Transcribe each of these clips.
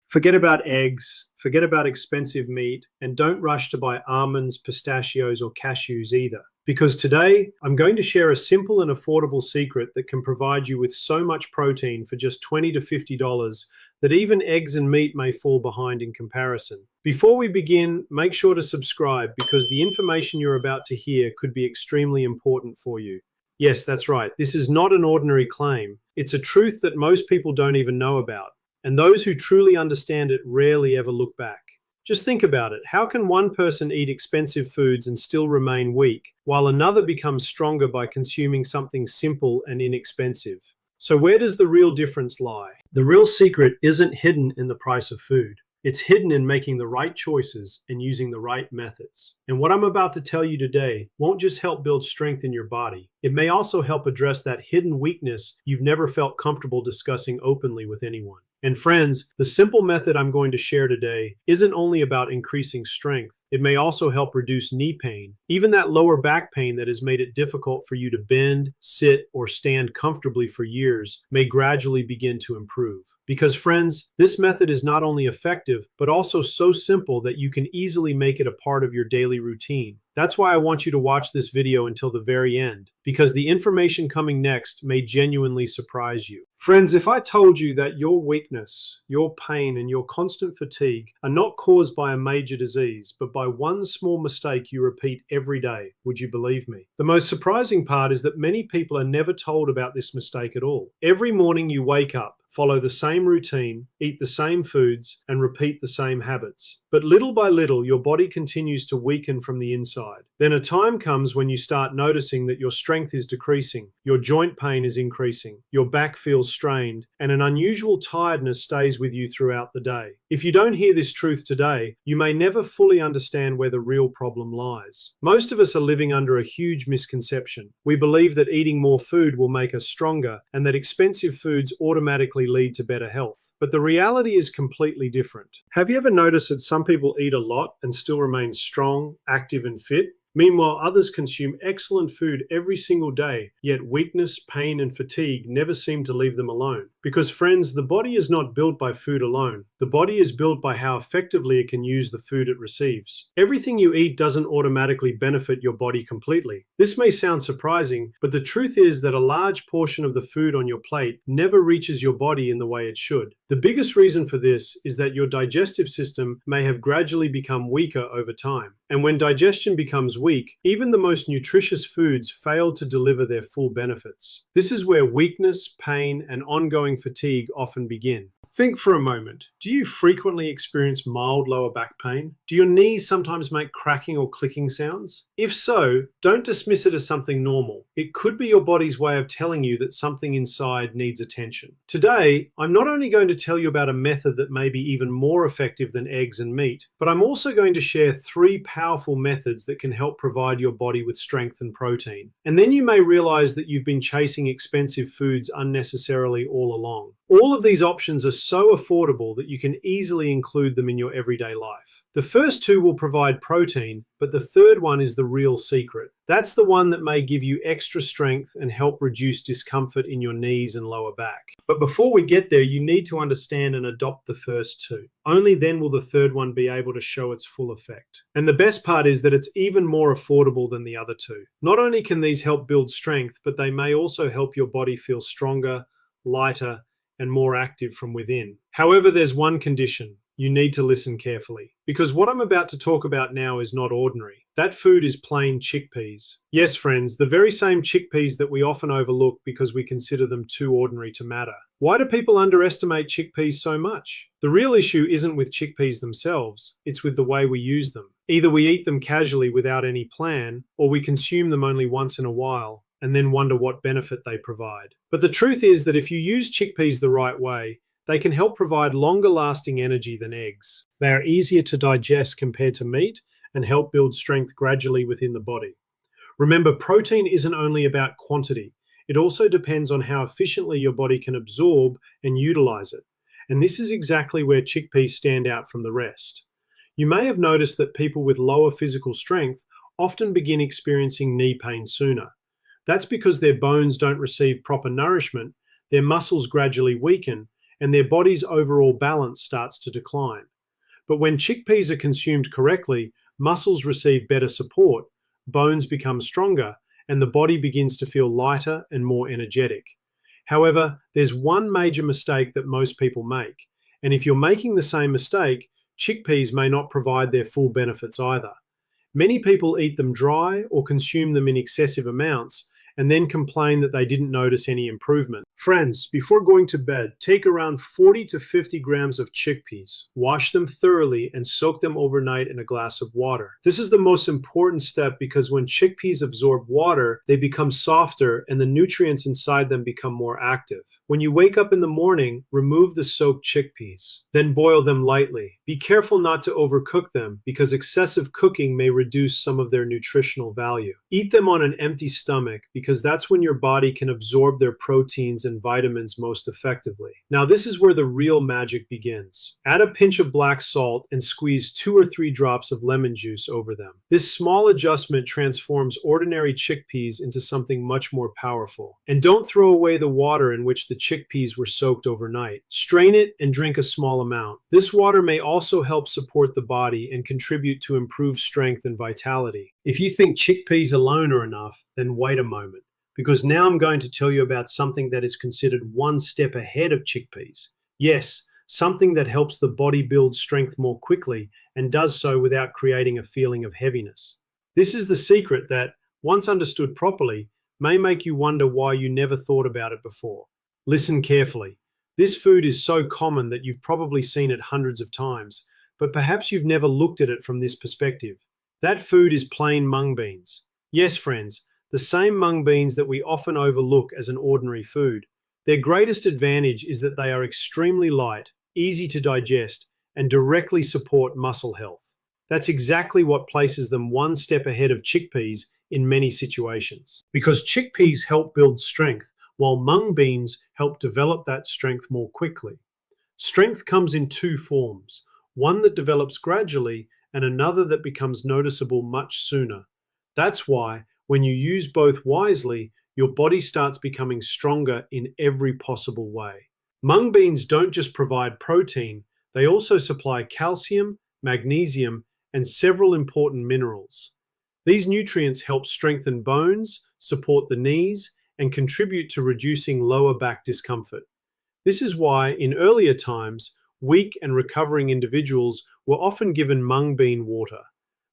Forget about eggs, forget about expensive meat, and don't rush to buy almonds, pistachios, or cashews either. Because today, I'm going to share a simple and affordable secret that can provide you with so much protein for just $20 to $50 that even eggs and meat may fall behind in comparison. Before we begin, make sure to subscribe because the information you're about to hear could be extremely important for you. Yes, that's right. This is not an ordinary claim. It's a truth that most people don't even know about. And those who truly understand it rarely ever look back. Just think about it. How can one person eat expensive foods and still remain weak, while another becomes stronger by consuming something simple and inexpensive? So where does the real difference lie? The real secret isn't hidden in the price of food. It's hidden in making the right choices and using the right methods. And what I'm about to tell you today won't just help build strength in your body. It may also help address that hidden weakness you've never felt comfortable discussing openly with anyone. And friends, the simple method I'm going to share today isn't only about increasing strength. It may also help reduce knee pain, even that lower back pain that has made it difficult for you to bend, sit, or stand comfortably for years may gradually begin to improve. Because friends, this method is not only effective, but also so simple that you can easily make it a part of your daily routine. That's why I want you to watch this video until the very end, because the information coming next may genuinely surprise you. Friends, if I told you that your weakness, your pain, and your constant fatigue are not caused by a major disease, but by one small mistake you repeat every day, would you believe me? The most surprising part is that many people are never told about this mistake at all. Every morning you wake up, follow the same routine, eat the same foods, and repeat the same habits. But little by little, your body continues to weaken from the inside. Then a time comes when you start noticing that your strength is decreasing, your joint pain is increasing, your back feels strained, and an unusual tiredness stays with you throughout the day. If you don't hear this truth today, you may never fully understand where the real problem lies. Most of us are living under a huge misconception. We believe that eating more food will make us stronger, and that expensive foods automatically lead to better health. But the reality is completely different. Have you ever noticed that some people eat a lot and still remain strong, active, and fit? Meanwhile, others consume excellent food every single day, yet weakness, pain, and fatigue never seem to leave them alone. Because friends, the body is not built by food alone. The body is built by how effectively it can use the food it receives. Everything you eat doesn't automatically benefit your body completely. This may sound surprising, but the truth is that a large portion of the food on your plate never reaches your body in the way it should. The biggest reason for this is that your digestive system may have gradually become weaker over time. And when digestion becomes weak, even the most nutritious foods fail to deliver their full benefits. This is where weakness, pain, and ongoing fatigue often begin. Think for a moment. Do you frequently experience mild lower back pain? Do your knees sometimes make cracking or clicking sounds? If so, don't dismiss it as something normal. It could be your body's way of telling you that something inside needs attention. Today, I'm not only going to tell you about a method that may be even more effective than eggs and meat, but I'm also going to share 3 powerful methods that can help provide your body with strength and protein. And then you may realize that you've been chasing expensive foods unnecessarily all along. All of these options are so affordable that you can easily include them in your everyday life. The first 2 will provide protein, but the third one is the real secret. That's the one that may give you extra strength and help reduce discomfort in your knees and lower back. But before we get there, you need to understand and adopt the first 2. Only then will the third one be able to show its full effect. And the best part is that it's even more affordable than the other 2. Not only can these help build strength, but they may also help your body feel stronger, lighter, and more active from within. However, there's one condition. You need to listen carefully, because what I'm about to talk about now is not ordinary. That food is plain chickpeas. Yes, friends, the very same chickpeas that we often overlook because we consider them too ordinary to matter. Why do people underestimate chickpeas so much? The real issue isn't with chickpeas themselves, it's with the way we use them. Either we eat them casually without any plan, or we consume them only once in a while, and then wonder what benefit they provide. But the truth is that if you use chickpeas the right way, they can help provide longer-lasting energy than eggs. They are easier to digest compared to meat and help build strength gradually within the body. Remember, protein isn't only about quantity. It also depends on how efficiently your body can absorb and utilize it. And this is exactly where chickpeas stand out from the rest. You may have noticed that people with lower physical strength often begin experiencing knee pain sooner. That's because their bones don't receive proper nourishment, their muscles gradually weaken, and their body's overall balance starts to decline. But when chickpeas are consumed correctly, muscles receive better support, bones become stronger, and the body begins to feel lighter and more energetic. However, there's one major mistake that most people make, and if you're making the same mistake, chickpeas may not provide their full benefits either. Many people eat them dry or consume them in excessive amounts and then complain that they didn't notice any improvement. Friends, before going to bed, take around 40 to 50 grams of chickpeas, wash them thoroughly, and soak them overnight in a glass of water. This is the most important step because when chickpeas absorb water, they become softer and the nutrients inside them become more active. When you wake up in the morning, remove the soaked chickpeas, then boil them lightly. Be careful not to overcook them because excessive cooking may reduce some of their nutritional value. Eat them on an empty stomach because that's when your body can absorb their proteins and vitamins most effectively. Now, this is where the real magic begins. Add a pinch of black salt and squeeze 2 or 3 drops of lemon juice over them. This small adjustment transforms ordinary chickpeas into something much more powerful. And don't throw away the water in which the chickpeas were soaked overnight. Strain it and drink a small amount. This water may also help support the body and contribute to improved strength and vitality. If you think chickpeas alone are enough, then wait a moment, because now I'm going to tell you about something that is considered one step ahead of chickpeas. Yes, something that helps the body build strength more quickly and does so without creating a feeling of heaviness. This is the secret that, once understood properly, may make you wonder why you never thought about it before. Listen carefully. This food is so common that you've probably seen it hundreds of times, but perhaps you've never looked at it from this perspective. That food is plain mung beans. Yes, friends, the same mung beans that we often overlook as an ordinary food. Their greatest advantage is that they are extremely light, easy to digest, and directly support muscle health. That's exactly what places them one step ahead of chickpeas in many situations. Because chickpeas help build strength, while mung beans help develop that strength more quickly. Strength comes in 2 forms, one that develops gradually and another that becomes noticeable much sooner. That's why, when you use both wisely, your body starts becoming stronger in every possible way. Mung beans don't just provide protein, they also supply calcium, magnesium, and several important minerals. These nutrients help strengthen bones, support the knees, and contribute to reducing lower back discomfort. This is why, in earlier times, weak and recovering individuals were often given mung bean water.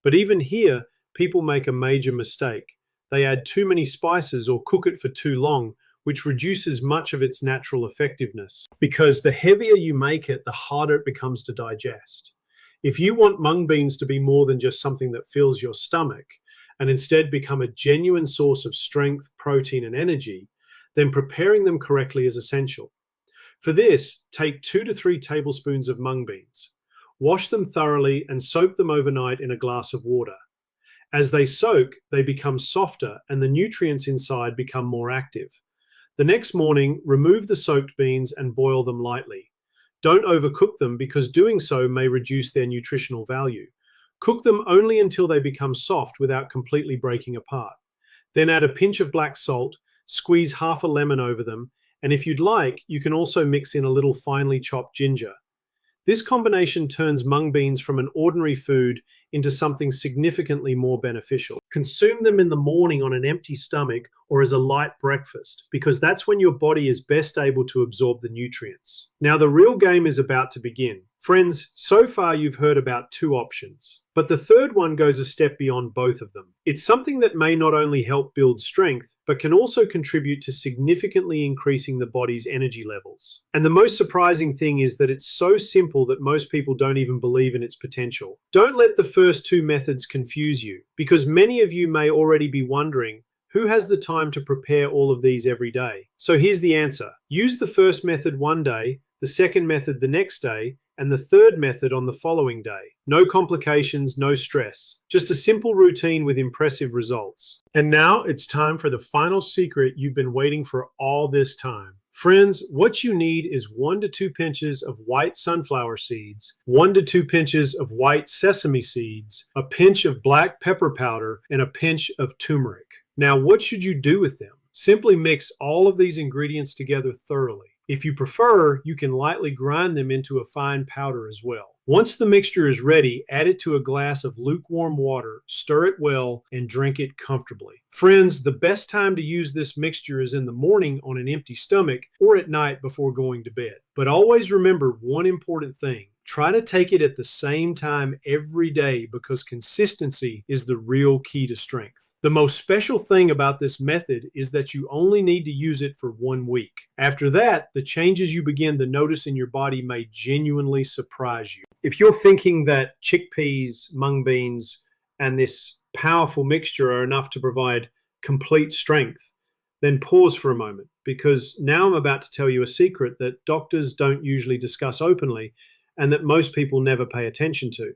But even here, people make a major mistake. They add too many spices or cook it for too long, which reduces much of its natural effectiveness. Because the heavier you make it, the harder it becomes to digest. If you want mung beans to be more than just something that fills your stomach, and instead become a genuine source of strength, protein, and energy, then preparing them correctly is essential. For this, take 2 to 3 tablespoons of mung beans. Wash them thoroughly and soak them overnight in a glass of water. As they soak, they become softer and the nutrients inside become more active. The next morning, remove the soaked beans and boil them lightly. Don't overcook them because doing so may reduce their nutritional value. Cook them only until they become soft without completely breaking apart. Then add a pinch of black salt, squeeze half a lemon over them, and if you'd like, you can also mix in a little finely chopped ginger. This combination turns mung beans from an ordinary food into something significantly more beneficial. Consume them in the morning on an empty stomach or as a light breakfast, because that's when your body is best able to absorb the nutrients. Now, the real game is about to begin. Friends, so far you've heard about 2 options, but the third one goes a step beyond both of them. It's something that may not only help build strength, but can also contribute to significantly increasing the body's energy levels. And the most surprising thing is that it's so simple that most people don't even believe in its potential. Don't let the first 2 methods confuse you, because many of you may already be wondering, who has the time to prepare all of these every day? So here's the answer. Use the first method one day, the second method the next day, and the third method on the following day. No complications, no stress. Just a simple routine with impressive results. And now it's time for the final secret you've been waiting for all this time. Friends, what you need is 1 to 2 pinches of white sunflower seeds, 1 to 2 pinches of white sesame seeds, a pinch of black pepper powder, and a pinch of turmeric. Now, what should you do with them? Simply mix all of these ingredients together thoroughly. If you prefer, you can lightly grind them into a fine powder as well. Once the mixture is ready, add it to a glass of lukewarm water, stir it well, and drink it comfortably. Friends, the best time to use this mixture is in the morning on an empty stomach or at night before going to bed. But always remember one important thing. Try to take it at the same time every day because consistency is the real key to strength. The most special thing about this method is that you only need to use it for 1 week. After that, the changes you begin to notice in your body may genuinely surprise you. If you're thinking that chickpeas, mung beans, and this powerful mixture are enough to provide complete strength, then pause for a moment, because now I'm about to tell you a secret that doctors don't usually discuss openly and that most people never pay attention to.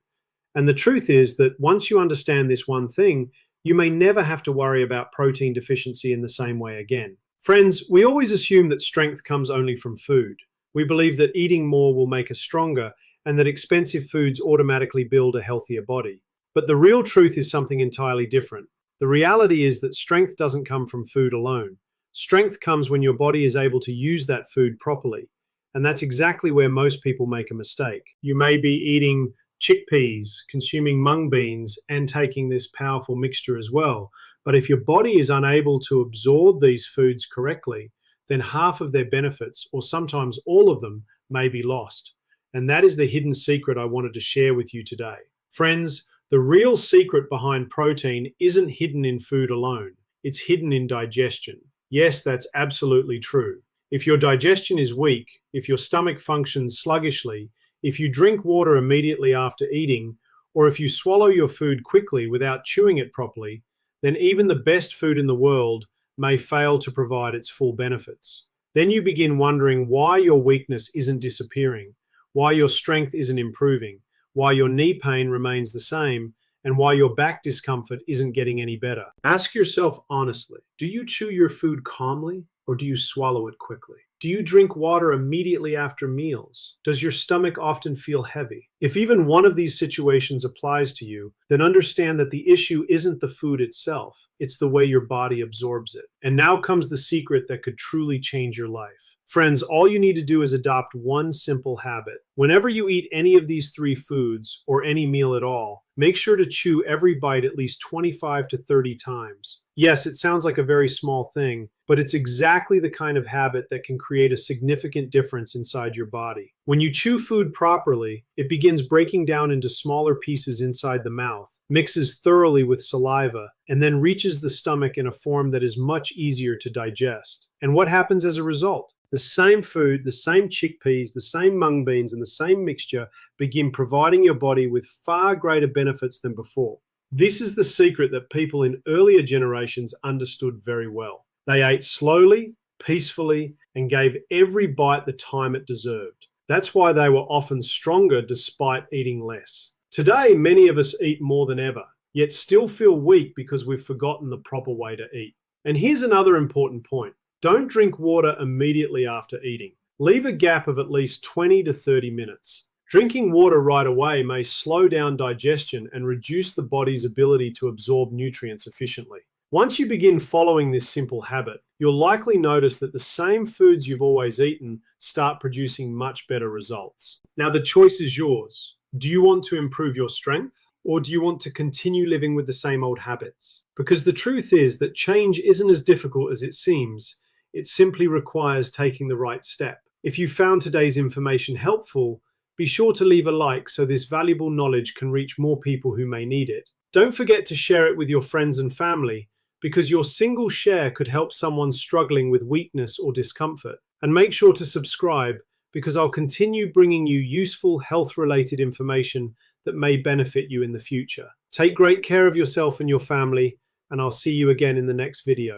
And the truth is that once you understand this one thing, you may never have to worry about protein deficiency in the same way again. Friends, we always assume that strength comes only from food. We believe that eating more will make us stronger and that expensive foods automatically build a healthier body. But the real truth is something entirely different. The reality is that strength doesn't come from food alone. Strength comes when your body is able to use that food properly. And that's exactly where most people make a mistake. You may be eating chickpeas, consuming mung beans, and taking this powerful mixture as well. But if your body is unable to absorb these foods correctly, then half of their benefits, or sometimes all of them, may be lost. And that is the hidden secret I wanted to share with you today. Friends, the real secret behind protein isn't hidden in food alone. It's hidden in digestion. Yes, that's absolutely true. If your digestion is weak, if your stomach functions sluggishly, if you drink water immediately after eating, or if you swallow your food quickly without chewing it properly, then even the best food in the world may fail to provide its full benefits. Then you begin wondering why your weakness isn't disappearing, why your strength isn't improving, why your knee pain remains the same, and why your back discomfort isn't getting any better. Ask yourself honestly, do you chew your food calmly? Or do you swallow it quickly? Do you drink water immediately after meals? Does your stomach often feel heavy? If even one of these situations applies to you, then understand that the issue isn't the food itself, it's the way your body absorbs it. And now comes the secret that could truly change your life. Friends, all you need to do is adopt one simple habit. Whenever you eat any of these 3 foods, or any meal at all, make sure to chew every bite at least 25 to 30 times. Yes, it sounds like a very small thing, but it's exactly the kind of habit that can create a significant difference inside your body. When you chew food properly, it begins breaking down into smaller pieces inside the mouth, mixes thoroughly with saliva, and then reaches the stomach in a form that is much easier to digest. And what happens as a result? The same food, the same chickpeas, the same mung beans, and the same mixture begin providing your body with far greater benefits than before. This is the secret that people in earlier generations understood very well. They ate slowly, peacefully, and gave every bite the time it deserved. That's why they were often stronger despite eating less. Today, many of us eat more than ever, yet still feel weak because we've forgotten the proper way to eat. And here's another important point. Don't drink water immediately after eating. Leave a gap of at least 20 to 30 minutes. Drinking water right away may slow down digestion and reduce the body's ability to absorb nutrients efficiently. Once you begin following this simple habit, you'll likely notice that the same foods you've always eaten start producing much better results. Now the choice is yours. Do you want to improve your strength, or do you want to continue living with the same old habits? Because the truth is that change isn't as difficult as it seems. It simply requires taking the right step. If you found today's information helpful, be sure to leave a like so this valuable knowledge can reach more people who may need it. Don't forget to share it with your friends and family, because your single share could help someone struggling with weakness or discomfort. And make sure to subscribe, because I'll continue bringing you useful health-related information that may benefit you in the future. Take great care of yourself and your family, and I'll see you again in the next video.